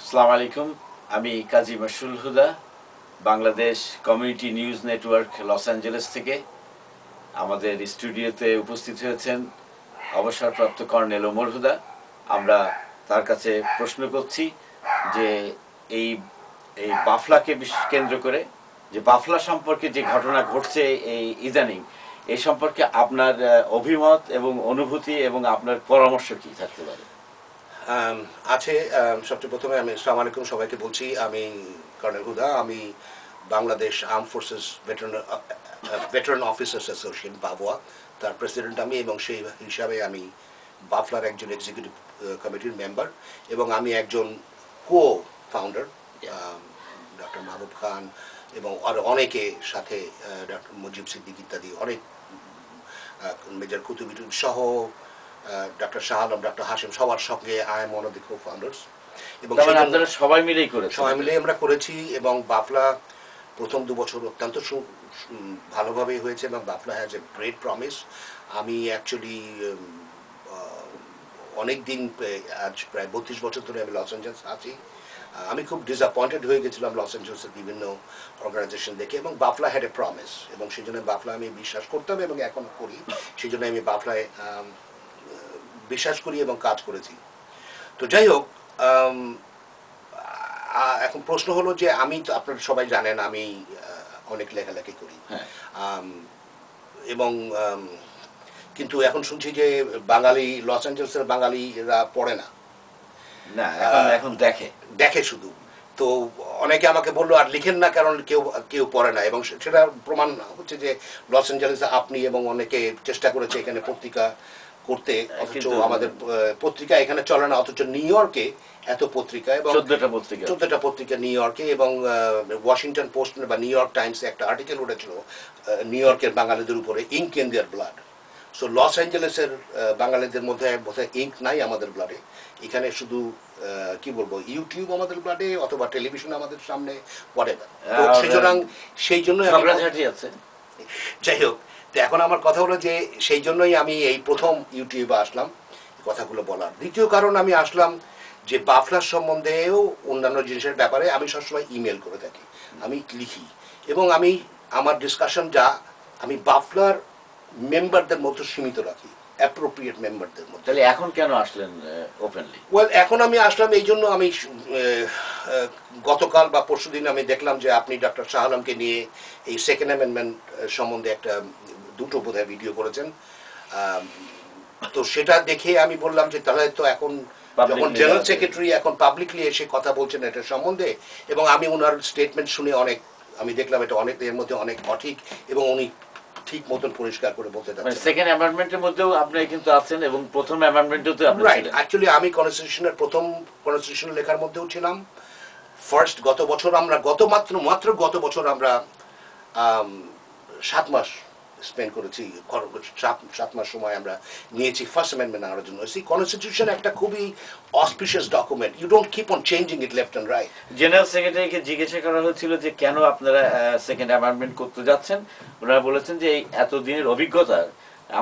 আসসালামু আলাইকুম। আমি Kazi Masul Huda, Bangladesh community news network Los Angeles থেকে। আমাদের স্টুডিওতে উপস্থিত হয়েছেন অবসরপ্রাপ্ত কর্নেল ওমর হুদা। আমরা তার কাছে প্রশ্ন করছি যে এই এই বাফলাকে কেন্দ্র করে যে বাফলা সম্পর্কে যে ঘটনা ঘটছে এই ইদানিং, এই সম্পর্কে আপনার অভিমত এবং অনুভূতি এবং আপনার পরামর্শ কি থাকতে পারে? আছে। সবচেয়ে প্রথমে আমি আসসালামু আলাইকুম সবাইকে বলছি। আমি কর্নেল হুদা। আমি Bangladesh arm forces veteran officers association বাভোয়া, তার প্রেসিডেন্ট আমি, এবং সেই হিসাবে আমি বাফলার একজন এক্সিকিউটিভ কমিটির মেম্বার, এবং আমি একজন কো ফাউন্ডার। ডক্টর মাহবুব খান এবং আরও অনেকে সাথে, ডক্টর মুজিব সিদ্দিক ইত্যাদি অনেক, মেজর কুতুবুদ্দিন সহ, ডক্টর শাহ আলম, ডক্টর হাশিম, সবার সঙ্গে I am one of the co founders. এবং সবাই মিলেই আমরা করেছি। এবং বাফলা প্রথম 2 বছর অত্যন্ত ভালোভাবেই হয়েছে, এবং Bafla has a great promise. আমি অ্যাকচুয়ালি অনেক দিন, আজ প্রায় 32 বছর ধরে আমি লস অ্যাঞ্জেলস আছি। আমি খুব ডিসঅ্যাপয়েন্টেড হয়ে গেছিলাম লস অ্যাঞ্জেলসের বিভিন্ন অর্গানাইজেশন দেখে, এবং বাফলা হ্যাড এ প্রমিস, এবং সেই জন্য বাফলা আমি বিশ্বাস করতাম এবং এখন করি। সেই জন্য আমি বাফলায় বিশ্বাস করি এবং কাজ করেছি। তো যাই হোক, এখন প্রশ্ন হলো যে আমি তো, আপনারা সবাই জানেন আমি অনেক লেখালেখি করি, এবং কিন্তু এখন শুনছি যে বাঙালি, লস অ্যাঞ্জেলসের বাঙালিরা পড়ে না, এখন দেখে শুধু। তো অনেকে আমাকে বললো আর লিখেন না, কারণ কেউ পড়ে না। এবং সেটা প্রমাণ হচ্ছে যে লস অ্যাঞ্জেলেসে আপনি এবং অনেকে চেষ্টা করেছে এখানে পত্রিকা করতে, অথচ আমাদের পত্রিকা এখানে চলে না। অথচ নিউ ইয়র্কে এত পত্রিকা, এবং 14টা পত্রিকা নিউ ইয়র্কে, এবং ওয়াশিংটন পোস্ট বা নিউ ইয়র্ক টাইমসে একটা আর্টিকেল উঠেছিল নিউ ইয়র্কের বাঙালিদের উপরে, ink in their blood. So Los অ্যাঞ্জেলেসের বাঙালিদের মধ্যে বোধহয় ইঙ্ক নাই আমাদের ব্লাডে। এখানে শুধু কি বলবো, ইউটিউব আমাদের ব্লাডে, অথবা টেলিভিশন আমাদের সামনে, হোয়াটএভার। সুতরাং সেই জন্য আছে। যাই হোক, তো এখন আমার কথা হলো যে সেই জন্যই আমি এই প্রথম ইউটিউবে আসলাম কথাগুলো বলার। দ্বিতীয় কারণ আমি আসলাম যে বাফলার সম্বন্ধেও অন্যান্য জিনিসের ব্যাপারে আমি সবসময় ইমেল করে থাকি, আমি লিখি, এবং আমি আমার ডিসকাশন আমি বাফলার মেম্বারদের মধ্যে সীমিত রাখি, অ্যাপ্রোপ্রিয়েট মেম্বারদের মধ্যে। তাহলে এখন কেন আসলেন ওপেনলি? ওয়েল, এখন আমি আসলাম এই জন্য, আমি গতকাল বা পরশুদিন আমি দেখলাম যে আপনি ডক্টর শাহ আলমকে নিয়ে এই সেকেন্ড অ্যামেন্ডমেন্ট সম্বন্ধে দুটো বোধহয় ভিডিও করেছেন। তো সেটা দেখে আমি বললাম যে তাহলে তো এখন যখন জেনারেল সেক্রেটারি এখন পাবলিকলি এসে কথা বলছেন এটা সম্বন্ধে, এবং আমি ওনার স্টেটমেন্ট শুনে আমি দেখলাম এটা অনেক, এর মধ্যে অনেক সঠিক, এবং উনি ঠিক মতন পরিষ্কার করে বলতে চাচ্ছেন। সেকেন্ড অ্যামেন্ডমেন্টের মধ্যেও আপনি কিন্তু আছেন, এবং প্রথম অ্যামেন্ডমেন্টেও তো আপনি ছিলেন। অ্যাকচুয়ালি আমি কনস্টিটিউশনের প্রথম কনস্টিটিউশন লেখার মধ্যেও ছিলাম। ফার্স্ট গত বছর মাত্র গত বছর আমরা 7 মাস স্পেন্ড করেছি, 7 মাস সময় আমরা নিয়েছি ফার্স্ট অ্যামেন্ডমেন্ট আনার জন্য। কনস্টিটিউশন একটা খুবই auspicious document, you don't keep on changing it left and right. General সেক্রেটারিকে জিজ্ঞাসা করা হচ্ছিল যে কেন আপনারা সেকেন্ড অ্যামেন্ডমেন্ট করতে যাচ্ছেন। ওনারা বলেছেন যে এই এতদিনের অভিজ্ঞতা,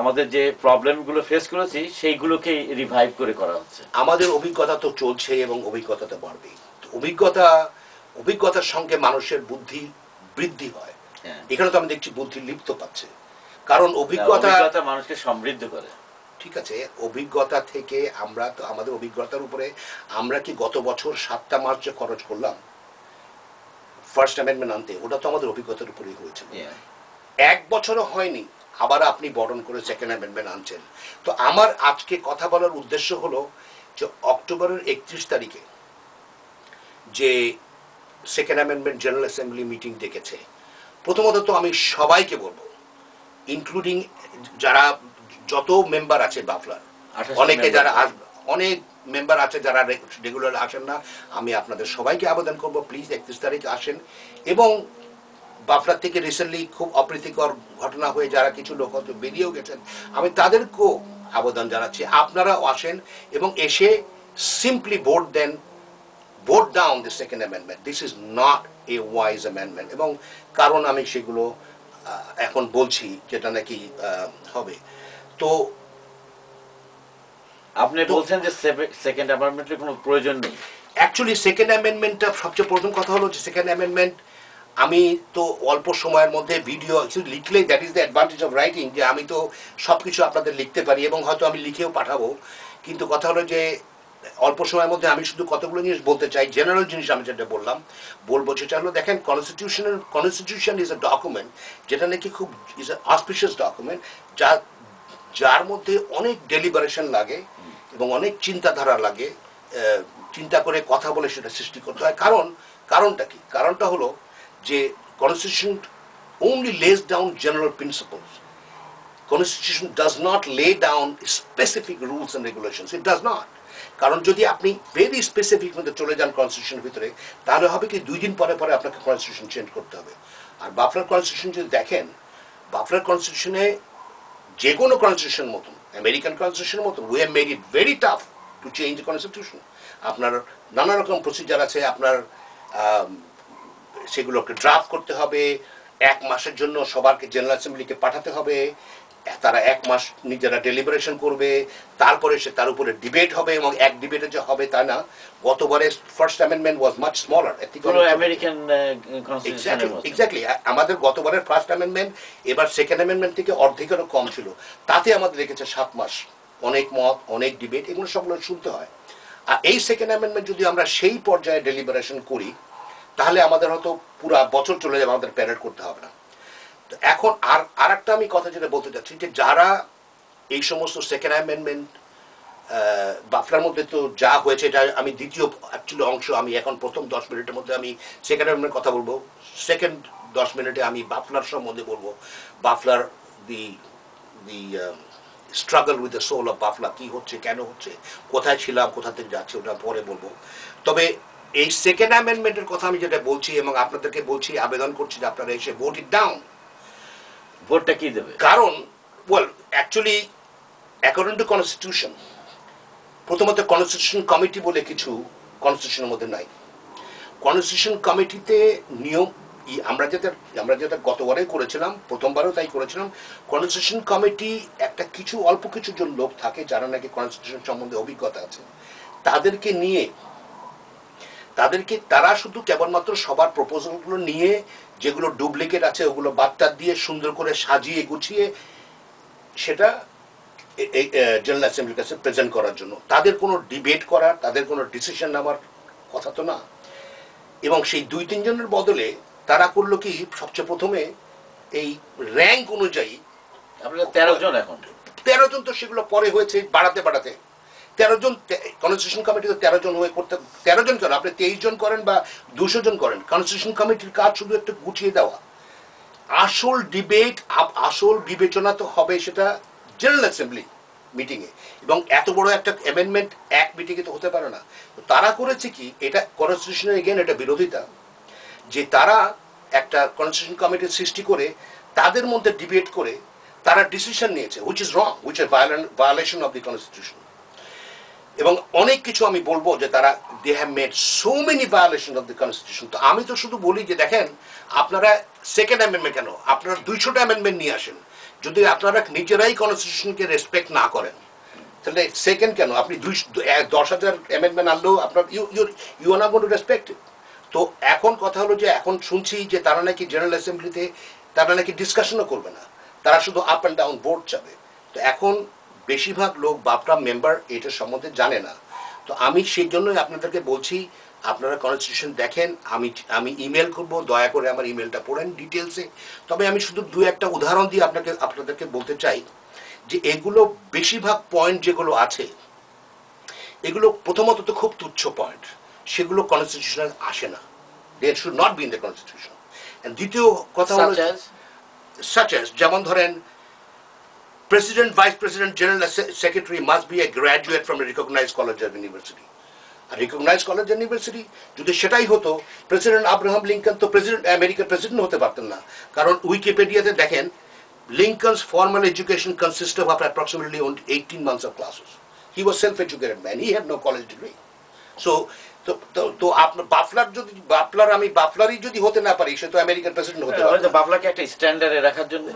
আমাদের যে প্রবলেমগুলো ফেস করেছি সেইগুলোকে রিভাইভ করে করা হচ্ছে। আমাদের অভিজ্ঞতা তো চলছে, এবং অভিজ্ঞতা তো বাড়বেই। অভিজ্ঞতার সঙ্গে মানুষের বুদ্ধি বৃদ্ধি হয়। এখানে তো আমি দেখছি বুদ্ধি লিপ্ত পাচ্ছে, কারণ অভিজ্ঞতা মানুষকে সমৃদ্ধ করে। ঠিক আছে, অভিজ্ঞতা থেকে আমরা তো, আমাদের অভিজ্ঞতার উপরে আমরা কি গত বছর 7টা মাস যে খরচ করলাম ফার্স্ট অ্যামেন্ডমেন্ট আনতে, ওটা তো আমাদের অভিজ্ঞতার উপরেই হয়েছিল। 1 বছরও হয়নি, আবার আপনি বরণ করে সেকেন্ড অ্যামেন্ডমেন্ট আনছেন। তো আমার আজকে কথা বলার উদ্দেশ্য হলো যে অক্টোবরের 31 তারিখে যে second amendment general assembly meeting ডেকেছে, প্রথমত তো আমি সবাইকে বলবো, ইনক্লুডিং যারা যত মেম্বার আছে বাফলার, অনেক মেম্বার আছে যারা রেগুলার আসেন না, আমি আপনাদের সবাইকে আবেদন করবো প্লিজ 31 তারিখে আসেন। এবং বাফলার থেকে রিসেন্টলি খুব অপ্রীতিকর ঘটনা হয়ে যারা কিছু লোক হয়তো বেরিয়েও গেছেন, আমি তাদেরকেও আবেদন জানাচ্ছি আপনারাও আসেন, এবং এসে simply vote down the second amendment. This is not a wise amendment. এবং কারণ আমি সেগুলো এখন বলছি যেটা নাকি হবে। তো আপনি বলছেন যে সেকেন্ড অ্যামেন্ডমেন্টের কোনো প্রয়োজন নেই, অ্যাকচুয়ালি সেকেন্ড অ্যামেন্ডমেন্টটা সবচেয়ে প্রথম কথা হলো যে সেকেন্ড অ্যামেন্ডমেন্ট আমি তো অল্প সময়ের মধ্যে ভিডিও লিখলে that is the advantage of writing, যে আমি তো সব কিছু আপনাদের লিখতে পারি এবং হয়তো আমি লিখেও পাঠাবো, কিন্তু কথা হলো যে অল্প সময়ের মধ্যে আমি শুধু কতগুলো জিনিস বলতে চাই, জেনারেল জিনিস আমি যেটা বলবো সেটা হলো দেখেন কনস্টিটিউশন ইজ এ ডকুমেন্ট যেটা নাকি খুব ইজ এ অসপিশিয়াস ডকুমেন্ট, যার মধ্যে অনেক ডেলিবারেশন লাগে এবং অনেক চিন্তাধারা লাগে, চিন্তা করে কথা বলে সেটা সৃষ্টি করতে হয়। কারণটা কি? কারণটা হলো যে constitution only lays down general principles. Constitution does not lay down specific rules and regulations. It does not. কারণ যদি আপনি ভেরি স্পেসিফিক মধ্যে চলে যান কনস্টিটিউশনের ভিতরে, তাহলে হবে কি 2 দিন পরে পরে আপনাকে কনস্টিটিউশন চেঞ্জ করতে হবে। আর বাফলার কনস্টিটিউশন যদি দেখেন, বাফলার কনস্টিটিউশনে যে কোনো কনস্টিটিউশন মতন, আমেরিকান কনস্টিটিউশনের মতন, we have made it very tough to change the constitution. আপনার নানা রকম প্রসিজার আছে, আপনার সেগুলোকে ড্রাফট করতে হবে, 1 মাসের জন্য সবারকে জেনারেল অ্যাসেম্বলিকে পাঠাতে হবে, তারা 1 মাস নিজেরা ডেলিবারেশন করবে, তারপরে সে তার উপরে ডিবেট হবে, এবং এক ডিবেটে যে হবে তা না। গতবারে first amendment was much smaller, American কনস্টিটিউশনের মতো। এক্স্যাক্টলি আমাদের গতবারের ফার্স্ট অ্যামেন্ডমেন্ট এবার সেকেন্ড অ্যামেন্ডমেন্ট থেকে অর্ধেকেরও কম ছিল, তাতে আমাদের লেগেছে 7 মাস, অনেক মত, অনেক ডিবেট, এগুলো সবগুলো শুনতে হয়। আর এই সেকেন্ড অ্যামেন্ডমেন্ট যদি আমরা সেই পর্যায়ে ডেলিবারেশন করি, তাহলে আমাদের হয়তো পুরো বছর চলে যাবে, আমাদের প্যারেড করতে হবে না। তো এখন আর একটা আমি কথা যেটা বলতে চাচ্ছি, যে যারা এই সমস্ত সেকেন্ড অ্যামেন্ডমেন্ট বাফলার মধ্যে তো যা হয়েছে, এটা আমি দ্বিতীয় অ্যাকচুয়ালি অংশ, আমি এখন প্রথম 10 মিনিটের মধ্যে আমি সেকেন্ড অ্যামেন্ডমেন্ট কথা বলবো, সেকেন্ড 10 মিনিটে আমি বাফলার সম্বন্ধে বলবো, বাফলার the struggle with the soul of বাফলা, কি হচ্ছে, কেন হচ্ছে, কোথায় ছিলাম, কোথা থেকে যাচ্ছে, ওটা পরে বলবো। তবে এই সেকেন্ড অ্যামেন্ডমেন্টের কথা আমি যেটা বলছি এবং আপনাদেরকে বলছি, আবেদন করছি যে আপনারা এসে ভোট ইট ডাউন। ভোটটা কি দেবে? কারণ অ্যাকচুয়ালি অ্যাকর্ডিং টু কনস্টিটিউশন, প্রথমত কনস্টিটিউশন কমিটি বলে কিছু কনস্টিটিউশনের মধ্যে নাই। কনস্টিটিউশন কমিটিতে নিয়ম আমরা যেটা গতবারে করেছিলাম, প্রথমবারও তাই করেছিলাম, কনস্টিটিউশন কমিটি একটা অল্প কিছু জন লোক থাকে যারা নাকি কনস্টিটিউশন সম্বন্ধে অভিজ্ঞতা আছে, তাদেরকে নিয়ে তারা শুধু কেবলমাত্র সবার প্রপোজালগুলো নিয়ে, যেগুলো ডুপ্লিকেট আছে ওগুলো বাদ দিয়ে সুন্দর করে সাজিয়ে গুছিয়ে সেটা জেনারেল অ্যাসেম্বলির কাছে প্রেজেন্ট করার জন্য, তাদের কোনো ডিবেট করার, তাদের কোনো ডিসিশন নেওয়ার কথা তো না। এবং সেই 2-3 জনের বদলে তারা করলো কি, সবচেয়ে প্রথমে এই র্যাঙ্ক অনুযায়ী, আপনারা 13 জন, এখন 13 জন, তো সেগুলো পরে হয়েছে বাড়াতে 13 জন কনস্টিটিউশন কমিটিতে 13 জন হয়ে করতে, 13 জন কেন, আপনি 23 জন করেন বা 200 জন করেন, কনস্টিটিউশন কমিটির কাজ শুধু একটু গুছিয়ে দেওয়া। আসল ডিবেট, আসল বিবেচনা তো হবে সেটা জেনারেল অ্যাসেম্বলি মিটিংয়ে, এবং এত বড় একটা অ্যামেন্ডমেন্ট এক মিটিংয়ে তো হতে পারে না। তারা করেছে কি, এটা কনস্টিটিউশনের এগেন এটা বিরোধিতা, যে তারা একটা কনস্টিটিউশন কমিটির সৃষ্টি করে তাদের মধ্যে ডিবেট করে তারা ডিসিশন নিয়েছে, which is wrong, which is violation of the constitution. এবং অনেক কিছু আমি বলবো যে তারা they have made so many violation of the constitution. তো আমি তো শুধু বলি যে দেখেন, আপনারা সেকেন্ড অ্যামেন্ডমেন্ট কেন, আপনারা 200টা অ্যামেন্ডমেন্ট নিয়ে আসেন, যদি আপনারা নিজেরাই কনস্টিটিউশনকে রেসপেক্ট না করেন, তাহলে সেকেন্ড কেন, আপনি 10,000 অ্যামেন্ডমেন্ট আনলেও আপনার you are not going to respect it. তো এখন কথা হলো যে এখন শুনছি যে তারা নাকি জেনারেল অ্যাসেম্বলিতে তারা নাকি ডিসকাশনও করবে না, তারা শুধু আপ অ্যান্ড ডাউন ভোট চাবে। তো এখন বেশিরভাগ লোক বাপরা মেম্বার এটার সম্বন্ধে জানে না। তো আমি সেই জন্যই আপনাদেরকে বলছি, আপনারা কনস্টিটিউশন দেখেন, আমি ইমেল করব, দয়া করে আমার ইমেলটা পড়েন ডিটেলসে। তবে আমি শুধু 2-1টা উদাহরণ দিয়ে আপনাদেরকে বলতে চাই যে এগুলো বেশিরভাগ পয়েন্ট যেগুলো আছে, এগুলো প্রথমত তো খুব তুচ্ছ পয়েন্ট, সেগুলো কনস্টিটিউশনে আসে না, they should not be in the constitution. দ্বিতীয় কথা হলো such as, যেমন ধরেন, President, Vice President, General Secretary must be a graduate from a recognized college or university. A recognized college or university, যদি সেটাই হতো, প্রেসিডেন্ট আব্রাহাম লিঙ্কন তো আমেরিকার প্রেসিডেন্ট হতে পারতেন না। কারণ উইকিপিডিয়াতে দেখেন, Lincoln's formal education consisted of approximately 18 months of classes. He was self-educated man. He had no college degree. So, তো আপনার বাফলারই যদি হতে না পারি, সে তো আমেরিকান প্রেসিডেন্ট হতে পারে। বাফলাকে একটা স্ট্যান্ডার্ডে রাখার জন্য।